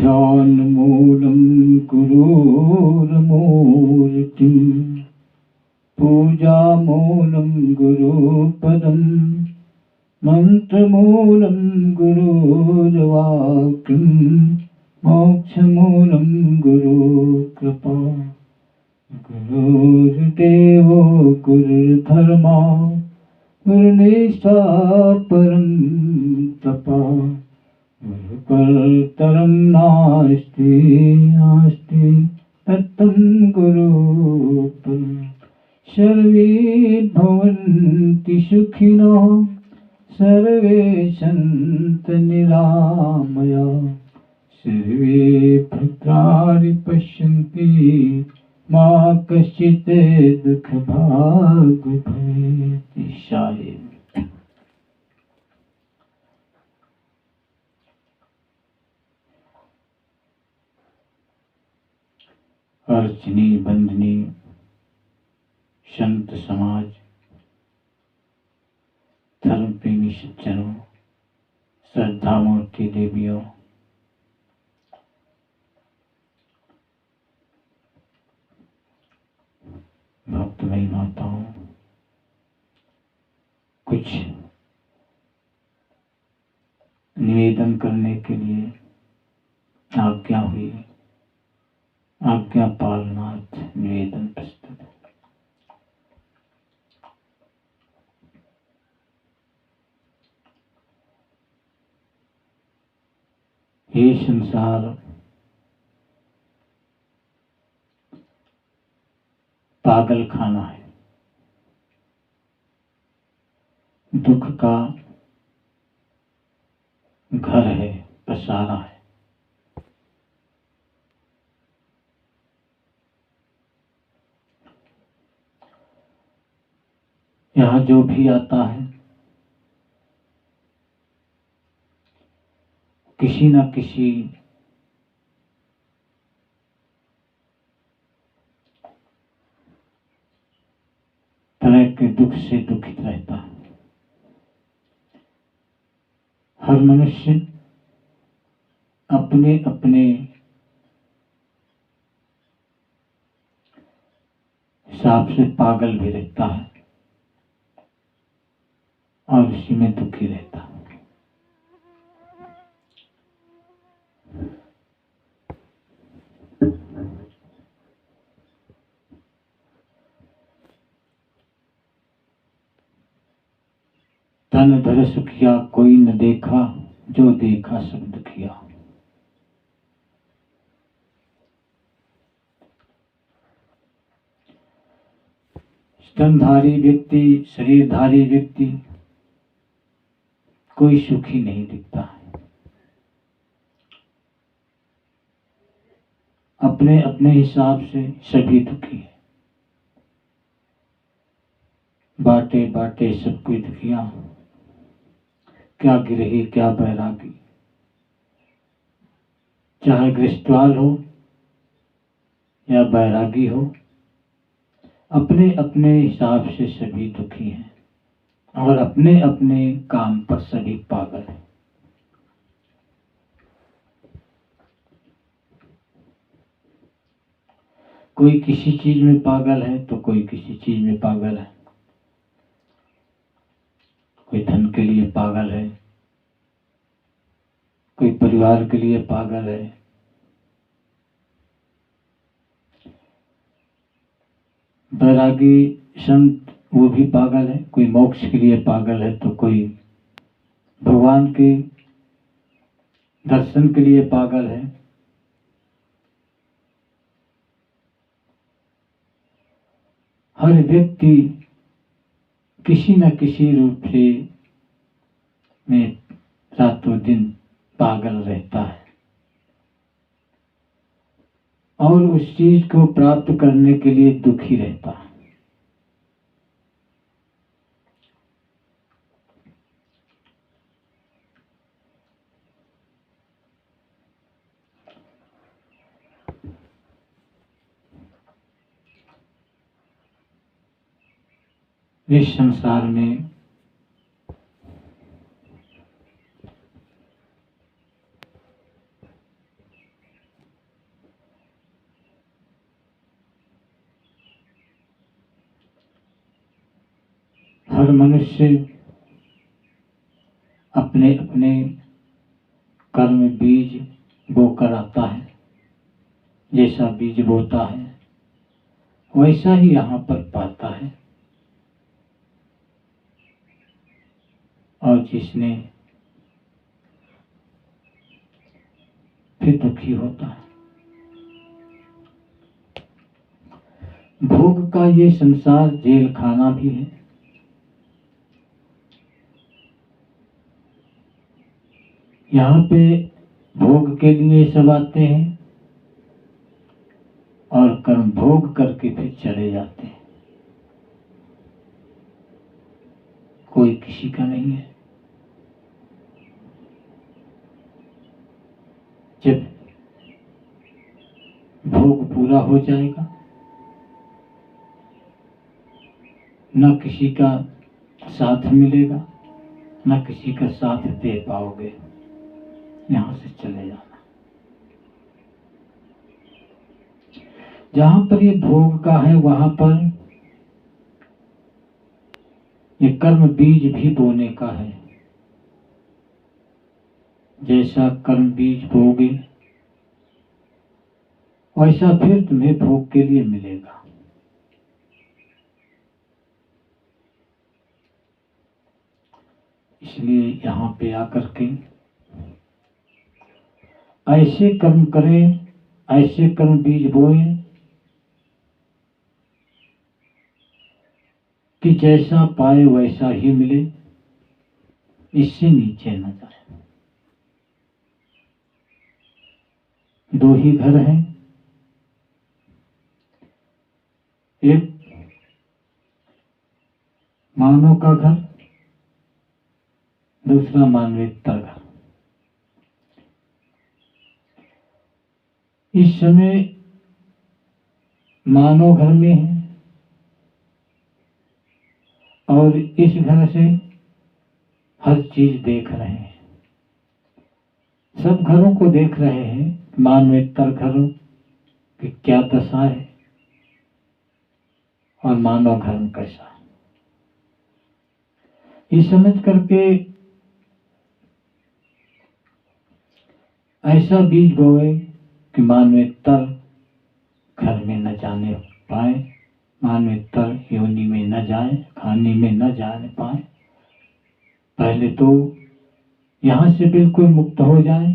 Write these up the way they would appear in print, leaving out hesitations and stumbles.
ध्यानमूलं गुरोर्मूर्तिं पूजामूलं गुरुपदं मन्त्रमूलं गुरुर्वाक्यं मोक्षमूलं गुरुकृपा गुरुर्देवो गुरुर्धर्मा गुरुनिष्ठा परं तपः गुरुपरतरं नास्ति नास्ति तत्तं गुरुपरं सर्वे भवन्ति सुखिनः सर्वे सन्तु निरामयाः सर्वे भद्राणि पश्यन्ति मा कश्चित् दुःखभाग् भवेत्। शायद अर्चनी बंदनी संत समाज, धर्म प्रेमी सज्जनों, श्रद्धामूर्ति देवियों, भक्तमयी माताओं, कुछ निवेदन करने के लिए आज्ञा हुई। आज्ञा पालनार्थ निवेदन प्रस्तुत है। ये संसार पागल खाना है, दुख का घर है, पसारा है। यहाँ जो भी आता है किसी न किसी तरह के दुख से दुखित रहता है। हर मनुष्य अपने अपने हिसाब से पागल भी रहता है और उसी में दुखी रहता है। तन धर सुखिया कोई न देखा, जो देखा सब दुखिया। स्तनधारी व्यक्ति, शरीरधारी व्यक्ति कोई सुखी नहीं दिखता है। अपने अपने हिसाब से सभी दुखी है। बाटे बाटे सब कोई दुखिया, क्या गिरही क्या बैरागी। चाहे गृहस्थवाल हो या बैरागी हो, अपने अपने हिसाब से सभी दुखी हैं और अपने अपने काम पर सभी पागल हैं। कोई किसी चीज में पागल है तो कोई किसी चीज में पागल है। कोई धन के लिए पागल है, कोई परिवार के लिए पागल है, बैरागी संत वो भी पागल है। कोई मोक्ष के लिए पागल है तो कोई भगवान के दर्शन के लिए पागल है। हर व्यक्ति किसी न किसी रूप से में रातों दिन पागल रहता है और उस चीज को प्राप्त करने के लिए दुखी रहता है। इस संसार में हर मनुष्य अपने अपने कर्म बीज बोकर आता है। जैसा बीज बोता है वैसा ही यहाँ पर पाता है। और जिसने फिर दुखी होता है। भोग का ये संसार जेल खाना भी है। यहाँ पे भोग के लिए सब आते हैं और कर्म भोग करके फिर चले जाते हैं। कोई किसी का नहीं है। जब भोग पूरा हो जाएगा न किसी का साथ मिलेगा न किसी का साथ दे पाओगे। यहाँ से चले जाना। जहाँ पर ये भोग का है वहाँ पर ये कर्म बीज भी बोने का है। जैसा कर्म बीज बोगे वैसा फिर तुम्हें भोग के लिए मिलेगा। इसलिए यहाँ पे आकर के ऐसे कर्म करें, ऐसे कर्म बीज बोएं कि जैसा पाए वैसा ही मिले, इससे नीचे न जाए। दो ही घर हैं, एक मानव का घर, दूसरा मानविकता घर। इस समय मानव घर में है और इस घर से हर चीज देख रहे हैं। सब घरों को देख रहे हैं, मानवेतर घरों की क्या दशा है और मानव धर्म कैसा है। ये समझ करके ऐसा बीज बोए कि मानवेतर घर में न जाने पाए, मानवेतर योनि में न जाए, खाने में न जाने पाए। पहले तो यहाँ से बिल्कुल मुक्त हो जाए,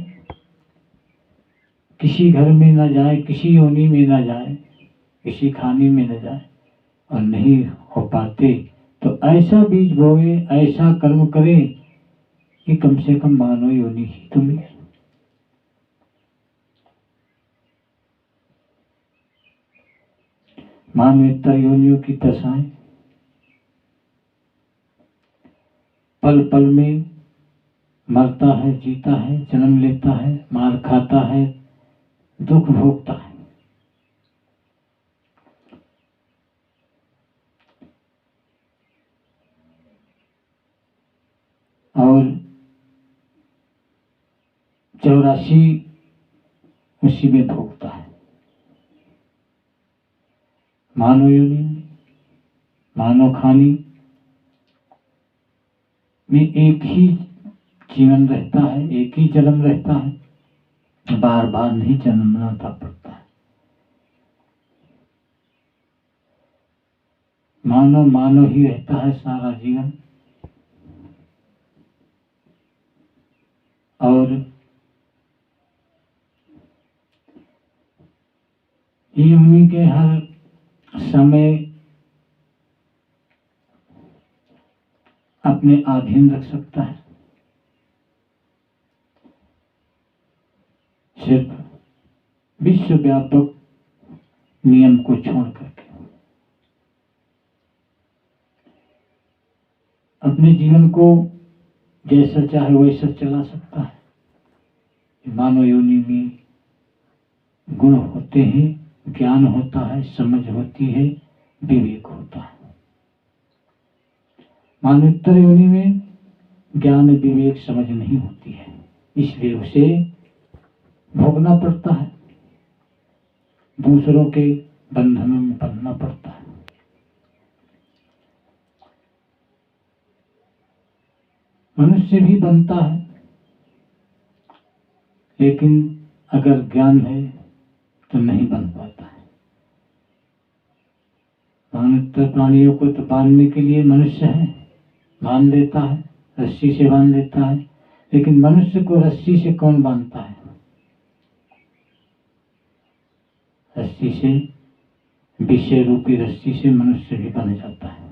किसी घर में न जाए, किसी योनि में न जाए, किसी खाने में न जाए। और नहीं हो पाते तो ऐसा बीज बोए, ऐसा कर्म करे कि कम से कम मानव योनि ही तो मिले। मानवेतर योनियों की दशाएं पल पल में मरता है, जीता है, जन्म लेता है, मार खाता है, दुख भोगता है। और 84 उसी में भोगता है। मानव योनि में, मानव खानी में एक ही जीवन रहता है, एक ही जन्म रहता है, बार बार नहीं जन्मना पड़ता है। मानव मानव ही रहता है सारा जीवन। और योनि के हर समय अपने अधीन रख सकता है, सिर्फ विश्वव्यापक नियम को छोड़ करके अपने जीवन को जैसा चाहे वैसा चला सकता है। मानव योनि में गुण होते हैं, ज्ञान होता है, समझ होती है, विवेक होता है। मानवेतर योनि में ज्ञान विवेक समझ नहीं होती है, इसलिए उसे भोगना पड़ता है, दूसरों के बंधनों में बंधना पड़ता है। मनुष्य भी बनता है, लेकिन अगर ज्ञान है तो नहीं बन पाता है। मानवता प्राणियों को तो बांधने के लिए मनुष्य है, बांध देता है, रस्सी से बांध देता है, लेकिन मनुष्य को रस्सी से कौन बांधता है? रस्सी से, विषय रूपी रस्सी से मनुष्य भी बन जाता है।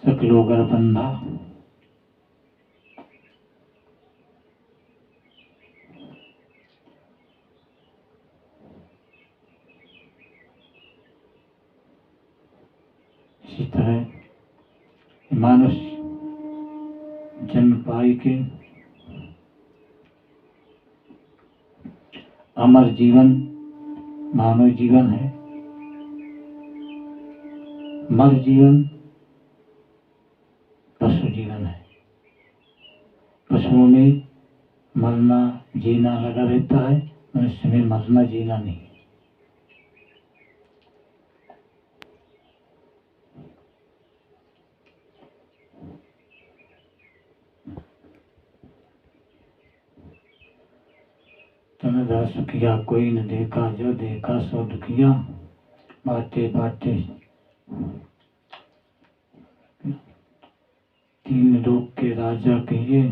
सकलो अगर बंधा, इसी तरह मानव जन्म पाई के अमर जीवन मानव जीवन है, मर जीवन पशु जीवन है। पशुओं में मरना जीना लगा रहता है, मनुष्य में मरना जीना नहीं। तन दास किया कोई न देखा, जो देखा सो दुखिया, बाटे बाटे तीन लोक के राजा कहिए,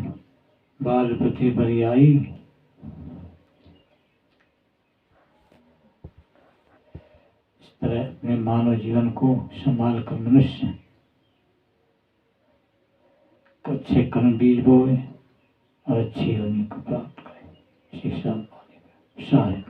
बाल पति बरियाई। इस तरह अपने मानव जीवन को संभाल कर मनुष्य अच्छे कर्म बीज बोए और अच्छी योनि को प्राप्त करें। शिक्षा शायद